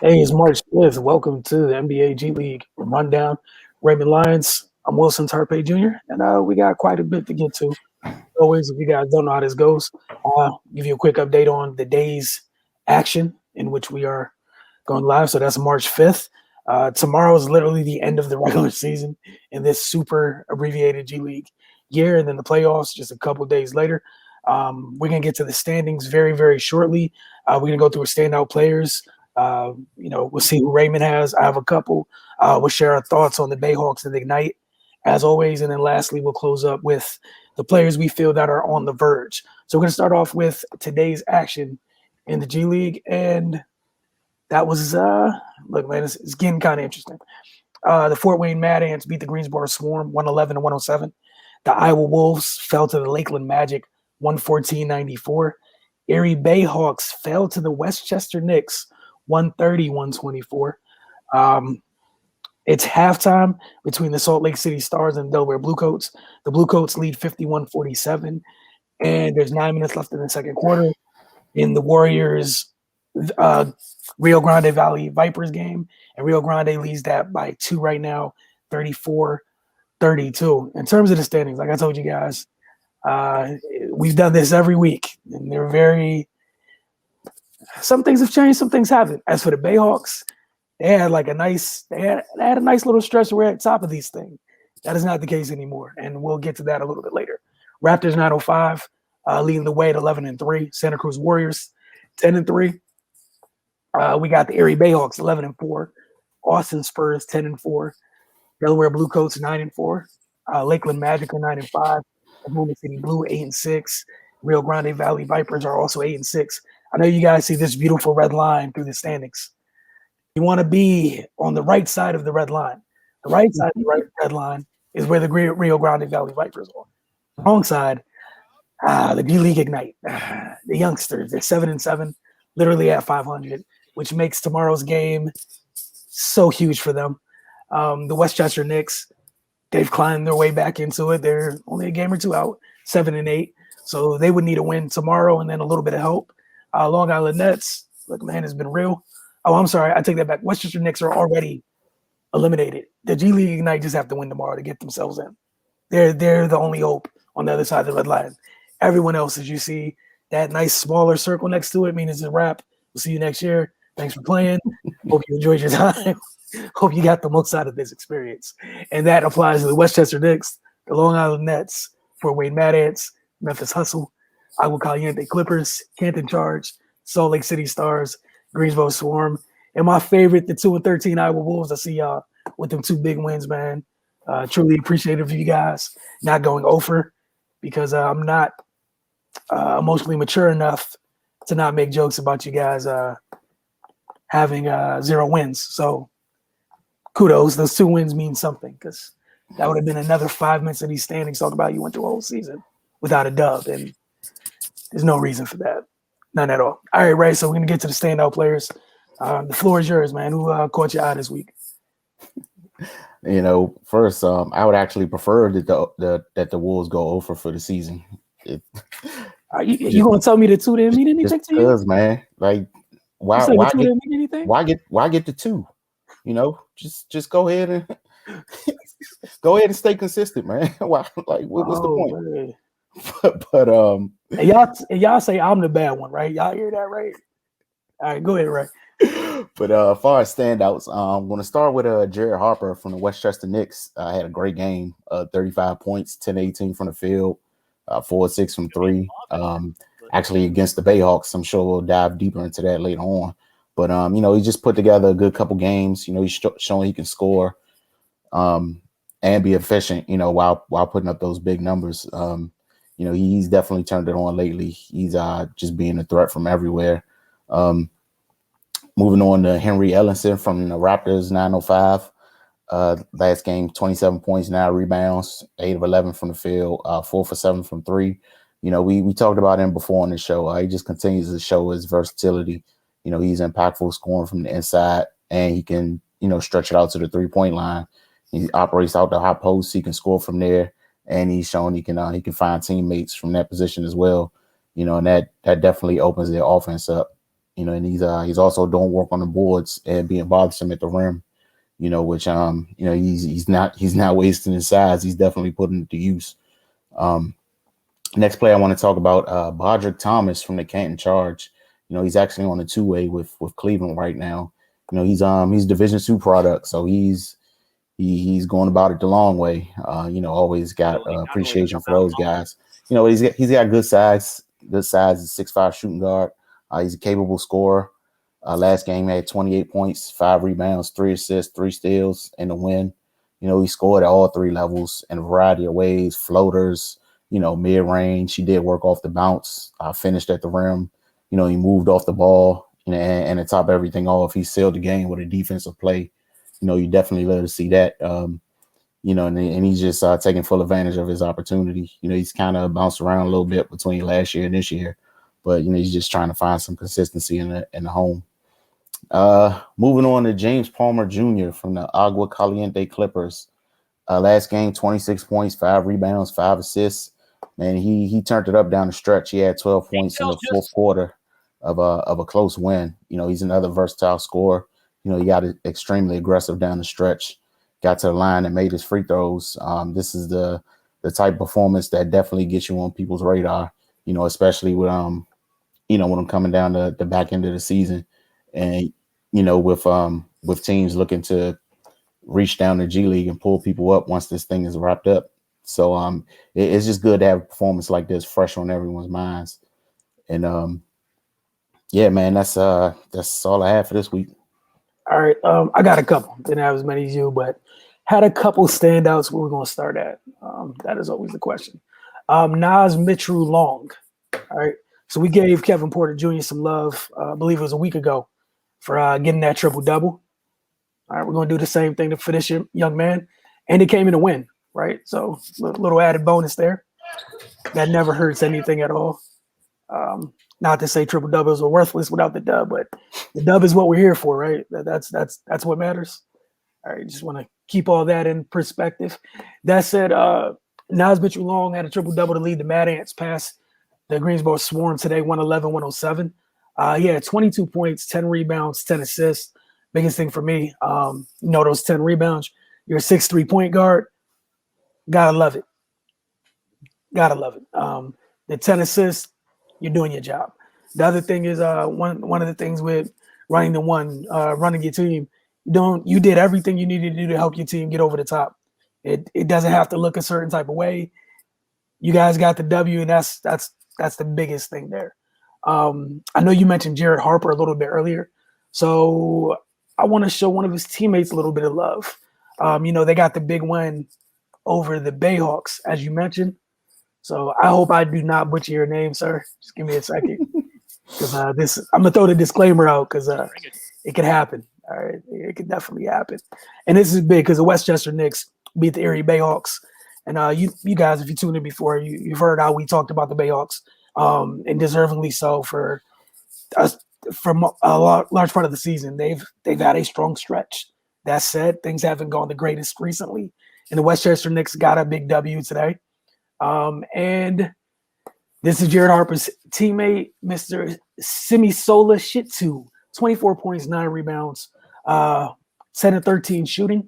Hey, it's March 5th. Welcome to the NBA G League Rundown. Raymond Lions. I'm Wilson Tarpe Jr., and we got quite a bit to get to. Always, if you guys don't know how this goes, I'll give you a quick update on the day's action in which we are going live. So that's March 5th. Tomorrow is literally the end of the regular season in this super abbreviated G League year, and then the playoffs just a couple days later. We're going to get to the standings very, very shortly. We're going to go through standout players. We'll see who Raymond has. I have a couple. We'll share our thoughts on the BAYHAWKS and the Ignite, as always. And then lastly, we'll close up with the players we feel that are on the verge. So we're going to start off with today's action in the G League. And that was, look, man, it's getting kind of interesting. The Fort Wayne Mad Ants beat the Greensboro Swarm 111-107. The Iowa Wolves fell to the Lakeland Magic 114-94. Erie BAYHAWKS fell to the Westchester Knicks 130-124. It's halftime between the Salt Lake City Stars and Delaware Bluecoats. The Bluecoats lead 51-47, and there's 9 minutes left in the second quarter. In the Warriors Rio Grande Valley Vipers game, and Rio Grande leads that by 2 right now, 34-32. In terms of the standings, like I told you guys, we've done this every week, and they're very – some things have changed, some things haven't. As for the BAYHAWKS, they had a nice little stretch where we're at top of these things. That is not the case anymore, and we'll get to that a little bit later. Raptors 905 leading the way at 11-3. Santa Cruz Warriors 10-3. We got the Erie BAYHAWKS 11-4. Austin Spurs 10-4. Delaware Bluecoats 9-4. Lakeland Magic are 9-5. Oklahoma City Blue 8-6. Rio Grande Valley Vipers are also 8-6. I know you guys see this beautiful red line through the standings. You want to be on the right side of the red line. The right side of the red line is where the Rio Grande Valley Vipers are. The wrong side, the G League Ignite. The youngsters, they're 7-7, literally at 500, which makes tomorrow's game so huge for them. The Westchester Knicks, they've climbed their way back into it. They're only a game or two out, 7-8. So they would need a win tomorrow and then a little bit of help. Long Island Nets, look, man, it's been real. Oh, I'm sorry. I take that back. Westchester Knicks are already eliminated. The G League Ignite just have to win tomorrow to get themselves in. They're the only hope on the other side of the red line. Everyone else, as you see, that nice smaller circle next to it means it's a wrap. We'll see you next year. Thanks for playing. Hope you enjoyed your time. Hope you got the most out of this experience. And that applies to the Westchester Knicks, the Long Island Nets, Fort Wayne Mad Ants, Memphis Hustle, Agua Caliente Clippers, Canton Charge, Salt Lake City Stars, Greensboro Swarm, and my favorite, the 2-13 Iowa Wolves. I see y'all with them 2 big wins, man. Truly appreciative of you guys not going over because I'm not emotionally mature enough to not make jokes about you guys having 0 wins. So kudos. Those 2 wins mean something because that would have been another 5 minutes of these standings talking about you went through a whole season without a dub, and there's no reason for that. None at all. All right, Ray, so we're going to get to the standout players. The floor is yours, man. Who caught your eye this week? First, I would actually prefer that the Wolves go over for the season. You going to tell me the 2 didn't mean anything to you? Because, man, like, why get the 2? Just go ahead and stay consistent, man. Why? Like, what's the point? Man. But and y'all say I'm the bad one, right? Y'all hear that, right? All right, go ahead, Ray. But as far as standouts, I'm going to start with Jared Harper from the Westchester Knicks. Had a great game, 35 points, 10-18 from the field, 4-6 from 3. Actually against the BAYHAWKS. I'm sure we'll dive deeper into that later on. But he just put together a good couple games. He's showing he can score and be efficient. While putting up those big numbers. He's definitely turned it on lately. He's just being a threat from everywhere. Moving on to Henry Ellenson from the Raptors, 905. Last game, 27 points, 9 rebounds, 8 of 11 from the field, 4 for 7 from 3. We talked about him before on the show. He just continues to show his versatility. He's impactful scoring from the inside, and he can, stretch it out to the 3-point line. He operates out the high post. He can score from there. And he's shown he can find teammates from that position as well, and that definitely opens their offense up, and he's also doing work on the boards and being bothersome at the rim, which he's not wasting his size. He's definitely putting it to use. Next play I want to talk about Bodrick Thomas from the Canton Charge. He's actually on a two-way with Cleveland right now. He's Division II product, so he's going about it the long way. Always got appreciation for those guys. He's got good size. Good size. He's 6'5" shooting guard. He's a capable scorer. Last game he had 28 points, 5 rebounds, 3 assists, 3 steals, and a win. He scored at all 3 levels in a variety of ways. Floaters, mid range. He did work off the bounce. Finished at the rim. He moved off the ball. And to top everything off, he sealed the game with a defensive play. You definitely love to see that. And he's just taking full advantage of his opportunity. He's kind of bounced around a little bit between last year and this year, but he's just trying to find some consistency in the home. Moving on to James Palmer Jr. from the Agua Caliente Clippers. Last game, 26 points, 5 rebounds, 5 assists. Man, he turned it up down the stretch. He had 12 points in the fourth quarter of a close win. He's another versatile scorer. He got extremely aggressive down the stretch, got to the line and made his free throws. This is the type of performance that definitely gets you on people's radar, especially with when I'm coming down the back end of the season, and with teams looking to reach down the G League and pull people up once this thing is wrapped up. So it's just good to have a performance like this fresh on everyone's minds. And yeah, man, that's all I have for this week. All right, I got a couple. Didn't have as many as you, but had a couple standouts where we're going to start at. That is always the question. Nas Mitchell Long. All right, so we gave Kevin Porter Jr. some love, I believe it was a week ago, for getting that triple-double. All right, we're going to do the same thing for this young man. And he came in to win, right? So little added bonus there. That never hurts anything at all. Not to say triple doubles are worthless without the dub, but the dub is what we're here for, right? That's what matters. All right, just want to keep all that in perspective. That said, Nas Mitchell Long had a triple double to lead the Mad Ants past the Greensboro Swarm today, 111-107. He had 22 points, 10 rebounds, 10 assists. Biggest thing for me, those 10 rebounds. You're a 6'3" point guard. Gotta love it. Gotta love it. The 10 assists, you're doing your job. The other thing is one of the things with running your team, you did everything you needed to do to help your team get over the top. It doesn't have to look a certain type of way. You guys got the W, and that's the biggest thing there. I know you mentioned Jared Harper a little bit earlier, so I want to show one of his teammates a little bit of love. They got the big win over the BAYHAWKS, as you mentioned. So I hope I do not butcher your name, sir. Just give me a second, because I'm gonna throw the disclaimer out because it could happen. All right, it could definitely happen. And this is big because the Westchester Knicks beat the Erie BAYHAWKS. And you guys, if you tuned in before, you've heard how we talked about the BAYHAWKS, and deservingly so for us. From a large part of the season, they've had a strong stretch. That said, things haven't gone the greatest recently, and the Westchester Knicks got a big W today. And this is Jared Harper's teammate, Mr. Simisola Shitu, 24 points, 9 rebounds, 10 of 13 shooting,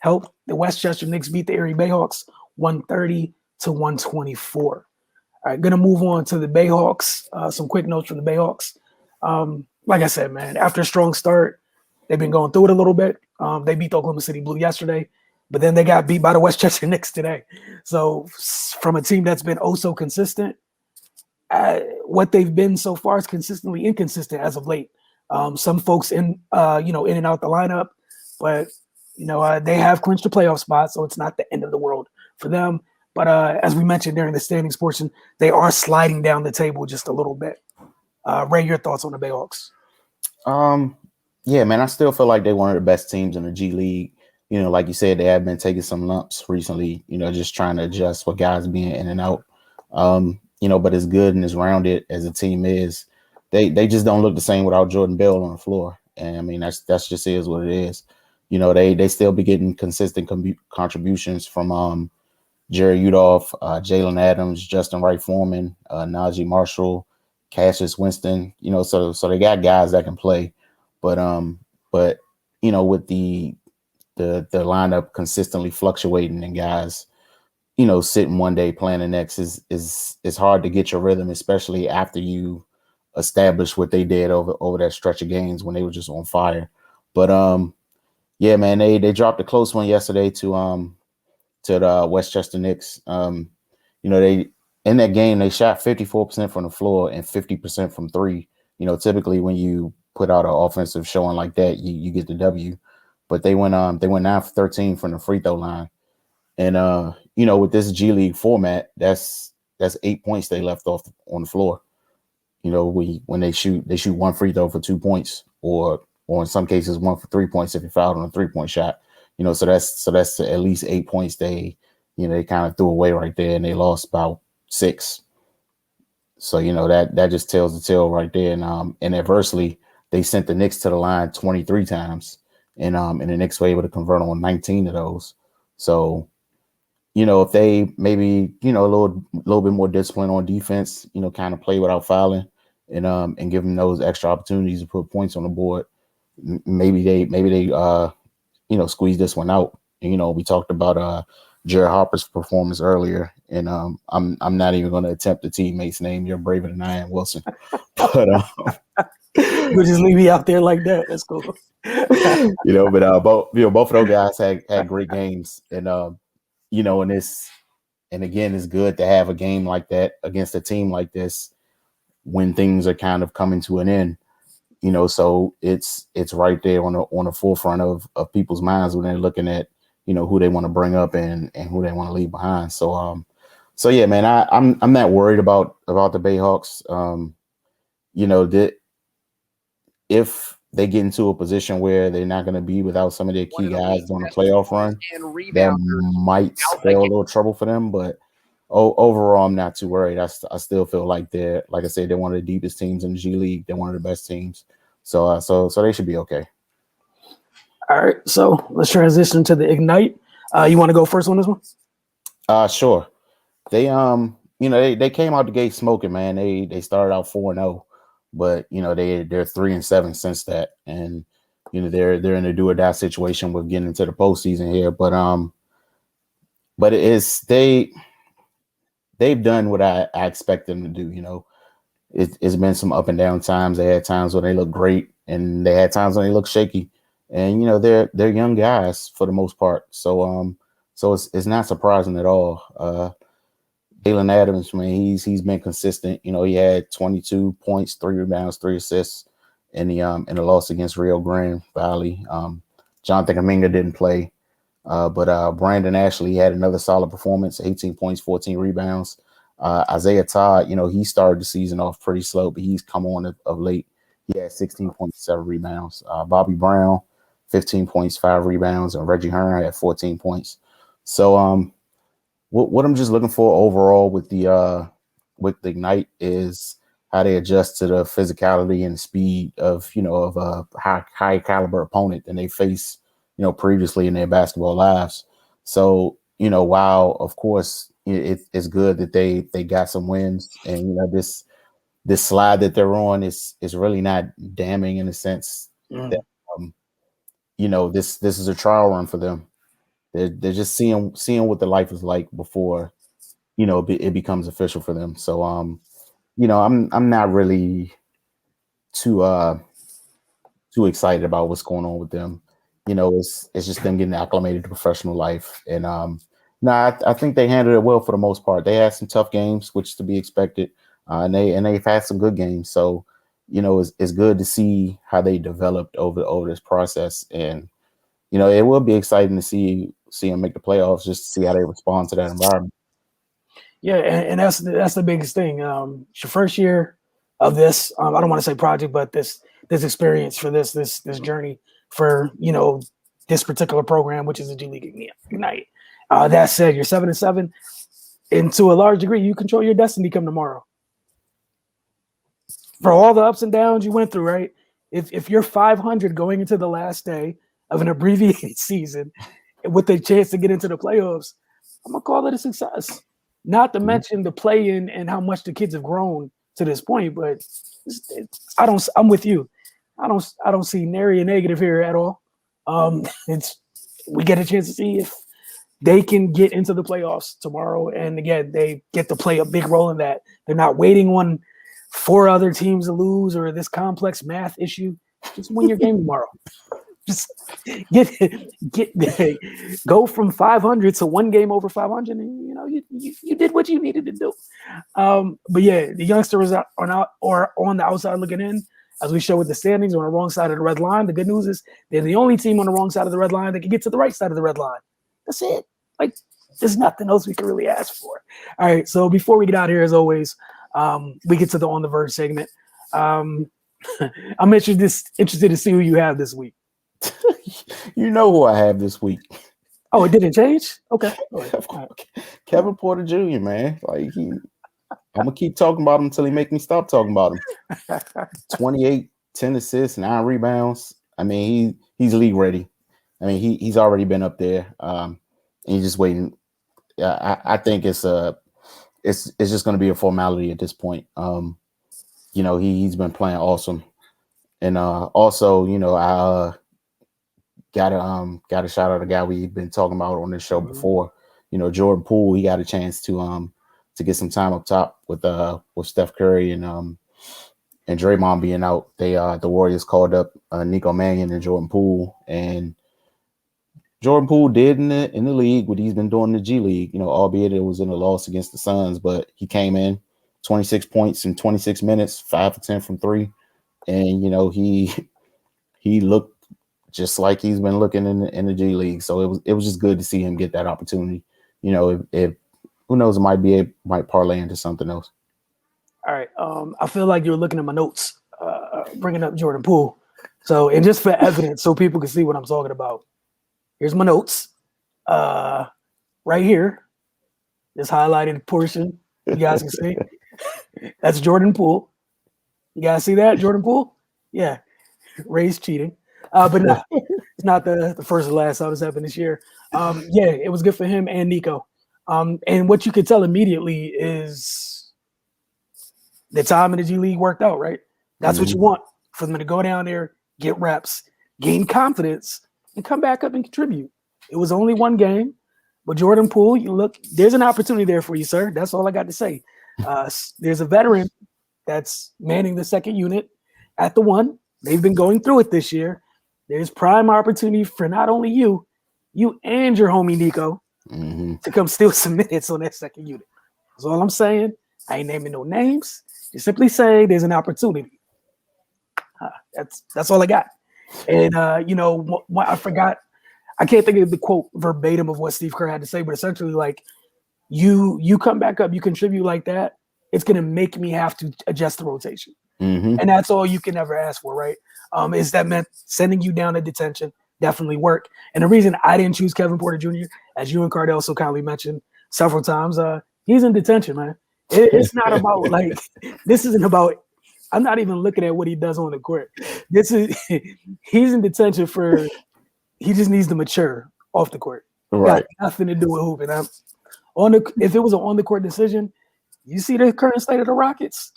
helped the Westchester Knicks beat the Erie BAYHAWKS 130-124. All right, gonna move on to the BAYHAWKS. Some quick notes from the BAYHAWKS. Like I said, man, after a strong start, they've been going through it a little bit. They beat the Oklahoma City Blue yesterday, but then they got beat by the Westchester Knicks today. So from a team that's been oh so consistent, what they've been so far is consistently inconsistent as of late. Some folks in and out the lineup, but they have clinched a playoff spot, so it's not the end of the world for them. But as we mentioned during the standings portion, they are sliding down the table just a little bit. Ray, your thoughts on the BAYHAWKS? Yeah, man, I still feel like they're one of the best teams in the G League. Like you said, they have been taking some lumps recently, just trying to adjust with guys being in and out. But as good and as rounded as a team is, they just don't look the same without Jordan Bell on the floor. And I mean, that's just is what it is. They still be getting consistent contributions from Jerry Udolph, Jalen Adams, Justin Wright Foreman, Najee Marshall, Cassius Winston, so they got guys that can play, but with the lineup consistently fluctuating and guys, sitting one day playing the next is hard to get your rhythm, especially after you establish what they did over that stretch of games when they were just on fire. But yeah, man, they dropped a close one yesterday to the Westchester Knicks. They in that game they shot 54% from the floor and 50% from three. Typically when you put out an offensive showing like that, you get the W. But they went 9 for 13 from the free throw line. And with this G League format, that's 8 points they left off on the floor. When they shoot one free throw for 2 points, or in some cases 1 for 3 points if you fouled on a 3-point shot. So that's at least 8 points they kind of threw away right there, and they lost about 6. So that just tells the tale right there. And adversely, they sent the Knicks to the line 23 times, and the Knicks were able to convert on 19 of those. So if they maybe, a little bit more discipline on defense, kind of play without fouling and give them those extra opportunities to put points on the board, maybe they squeeze this one out. And, we talked about Jared Harper's performance earlier, and I'm not even going to attempt the teammate's name. You're braver than I am, Wilson. But We'll just leave me out there like that. That's cool. But both of those guys had great games, and and again, it's good to have a game like that against a team like this when things are kind of coming to an end. So it's right there on the forefront of people's minds when they're looking at who they want to bring up and who they want to leave behind. So yeah, man, I'm not worried about the BAYHAWKS. That if they get into a position where they're not going to be without some of their key guys on the playoff run, that might spell a little trouble for them. But overall, I'm not too worried. I still feel like like I said, they're one of the deepest teams in the G League. They're one of the best teams. So they should be okay. All right, so let's transition to the Ignite. You want to go first on this one? Sure. They they came out the gate smoking, man. They started out 4-0, but they're 3-7 since that, and they're in a do or die situation with getting into the postseason here. But they've done what I expect them to do. It's been some up and down times. They had times when they look great, and they had times when they look shaky. And they're young guys for the most part, so it's not surprising at all. Jalen Adams, man, he's been consistent. He had 22 points, 3 rebounds, 3 assists in the loss against Rio Grande Valley. Jonathan Kaminga didn't play, but Brandon Ashley had another solid performance, 18 points, 14 rebounds. Isaiah Todd, he started the season off pretty slow, but he's come on of late. He had 16.7 rebounds. Bobby Brown, 15 points, 5 rebounds, and Reggie Hearn had 14 points. So what I'm just looking for overall with the Ignite is how they adjust to the physicality and speed of a high caliber opponent than they face previously in their basketball lives. So while of course it's good that they got some wins, and this slide that they're on is really not damning in the sense that this is a trial run for them. They're just seeing what the life is like before it becomes official for them. So I'm not really too excited about what's going on with them. It's just them getting acclimated to professional life. And I think they handled it well for the most part. They had some tough games, which is to be expected, and they've had some good games. So it's good to see how they developed over this process. And it will be exciting to see them make the playoffs, just to see how they respond to that environment. Yeah, and that's the biggest thing. It's your first year of this. I don't want to say project, but this experience for this journey for this particular program, which is the G League Ignite. That said, you're 7-7, and to a large degree, you control your destiny come tomorrow. For all the ups and downs you went through, right? If you're 500 going into the last day of an abbreviated season with a chance to get into the playoffs, I'm gonna call it a success. Not to mention the play-in and how much the kids have grown to this point, but I'm with you. I don't see nary a negative here at all. We get a chance to see if they can get into the playoffs tomorrow, and again, they get to play a big role in that. They're not waiting on 4 other teams to lose or this complex math issue. Just win your game tomorrow. Just go from 500 to 1 game over 500, and you did what you needed to do. But yeah, the youngsters are on the outside looking in, as we show with the standings, on the wrong side of the red line. The good news is they're the only team on the wrong side of the red line that can get to the right side of the red line. That's it. Like, there's nothing else we can really ask for. All right, so before we get out of here, as always, we get to the On the Verge segment. I'm interested to see who you have this week. You know who I have this week. Oh, it didn't change? Okay. Kevin Porter Jr., man. Like, I'm going to keep talking about him until he make me stop talking about him. 28, 10 assists, 9 rebounds. I mean, he's league ready. I mean, he's already been up there. And he's just waiting. I think it's just going to be a formality at this point. He's been playing awesome. And also, I got a shout out a guy we've been talking about on this show before. Jordan Poole, he got a chance to get some time up top with Steph Curry and Draymond being out. The Warriors called up Nico Mannion and Jordan Poole, and Jordan Poole did in the league what he's been doing in the G League. Albeit it was in a loss against the Suns, but he came in 26 points in 26 minutes, 5 for 10 from 3, and he looked just like he's been looking in the G League. So it was just good to see him get that opportunity. If who knows, it might parlay into something else. All right. I feel like you're looking at my notes, bringing up Jordan Poole. So, and just for evidence, so people can see what I'm talking about. Here's my notes. Right here, this highlighted portion, you guys can see. That's Jordan Poole. You guys see that, Jordan Poole? Yeah. Ray's cheating. But no, it's not the first or last time this happened this year. Yeah, it was good for him and Nico. And what you could tell immediately is the time in the G League worked out, right? That's what you want, for them to go down there, get reps, gain confidence, and come back up and contribute. It was only 1 game, but Jordan Poole, there's an opportunity there for you, sir. That's all I got to say. There's a veteran that's manning the second unit at the 1. They've been going through it this year. There's prime opportunity for not only you and your homie Nico to come steal some minutes on that second unit. That's all I'm saying. I ain't naming no names. Just simply say there's an opportunity. That's all I got. And what I forgot, I can't think of the quote verbatim of what Steve Kerr had to say, but essentially, like, you come back up, you contribute like that, it's gonna make me have to adjust the rotation. And that's all you can ever ask for, right? Is that meant sending you down to detention? Definitely work. And the reason I didn't choose Kevin Porter Jr., as you and Cardell so kindly mentioned several times, he's in detention, man. It's not about this isn't about. I'm not even looking at what he does on the court. He's in detention for. He just needs to mature off the court. Right. Got nothing to do with hooping. If it was an on the court decision, you see the current state of the Rockets.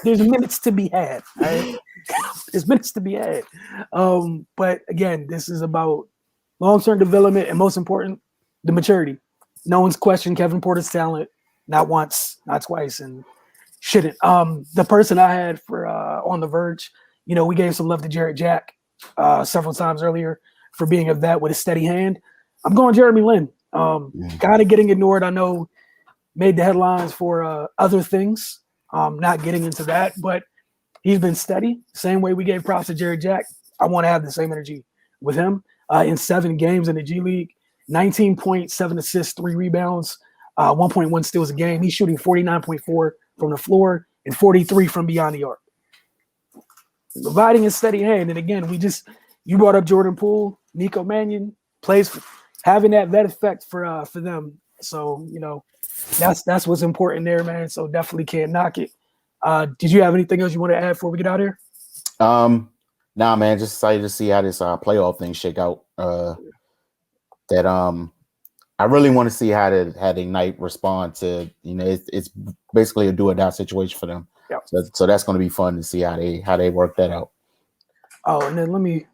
There's minutes to be had. Right? There's minutes to be had. But again, this is about long-term development and, most important, the maturity. No one's questioned Kevin Porter's talent, not once, not twice, and shouldn't. The person I had for On the Verge, we gave some love to Jarrett Jack several times earlier for being a vet with a steady hand. I'm going Jeremy Lin. Kind of getting ignored. I know made the headlines for other things. Not getting into that, but he's been steady. Same way we gave props to Jarrett Jack. I want to have the same energy with him. In 7 games in the G League, 19 points, 7 assists, 3 rebounds, 1.1 steals a game. He's shooting 49.4 from the floor and 43 from beyond the arc. Providing a steady hand. And again, you brought up Jordan Poole, Nico Mannion, having that vet effect for them. So, that's what's important there, man. So definitely can't knock it. Did you have anything else you want to add before we get out of here? Nah, man, just excited to see how this playoff thing shake out. I really want to see how the Ignite respond to, it's basically a do or die situation for them. Yeah. So that's going to be fun to see how they work that out. Oh, and then let me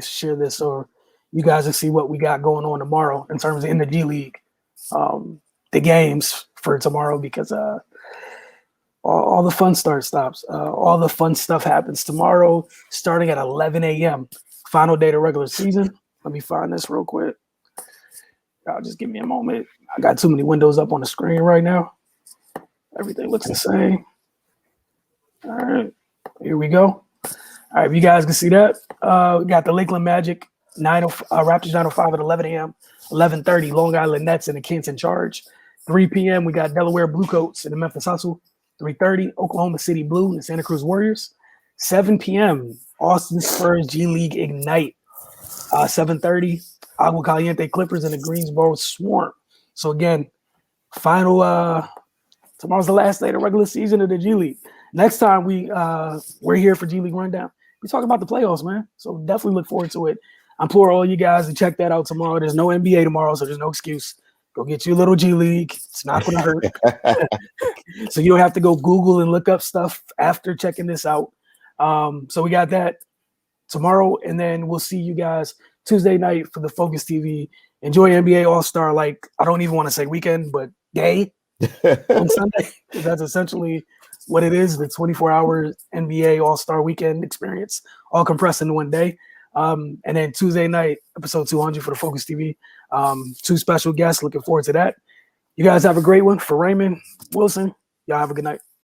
share this so you guys can see what we got going on tomorrow in terms of in the G League, the games for tomorrow, because all the fun stops. All the fun stuff happens tomorrow, starting at 11 a.m. Final day of the regular season. Let me find this real quick. Y'all just give me a moment. I got too many windows up on the screen right now. Everything looks the same. All right, here we go. All right, if you guys can see that, we got the Lakeland Magic, Raptors 9:05 at 11 a.m. 11:30, Long Island Nets and the Canton Charge. 3 p.m. we got Delaware Bluecoats and the Memphis Hustle. 3:30, Oklahoma City Blue and the Santa Cruz Warriors. 7 p.m., Austin Spurs G League Ignite. 7:30, Agua Caliente Clippers and the Greensboro Swarm. So again, tomorrow's the last day of the regular season of the G League. Next time we're here for G League Rundown, we talk about the playoffs, man. So definitely look forward to it. I implore all you guys to check that out tomorrow. There's no NBA tomorrow, so there's no excuse. Go get you a little G League. It's not going to hurt. So you don't have to go Google and look up stuff after checking this out. So we got that tomorrow, and then we'll see you guys Tuesday night for the Focus TV. Enjoy NBA All-Star, like, I don't even want to say weekend, but day on Sunday. That's essentially what it is, the 24-hour NBA All-Star weekend experience, all compressed into one day. And then Tuesday night, episode 200 for the Focus TV. 2 special guests. Looking forward to that. You guys have a great one. For Raymond Wilson, y'all have a good night.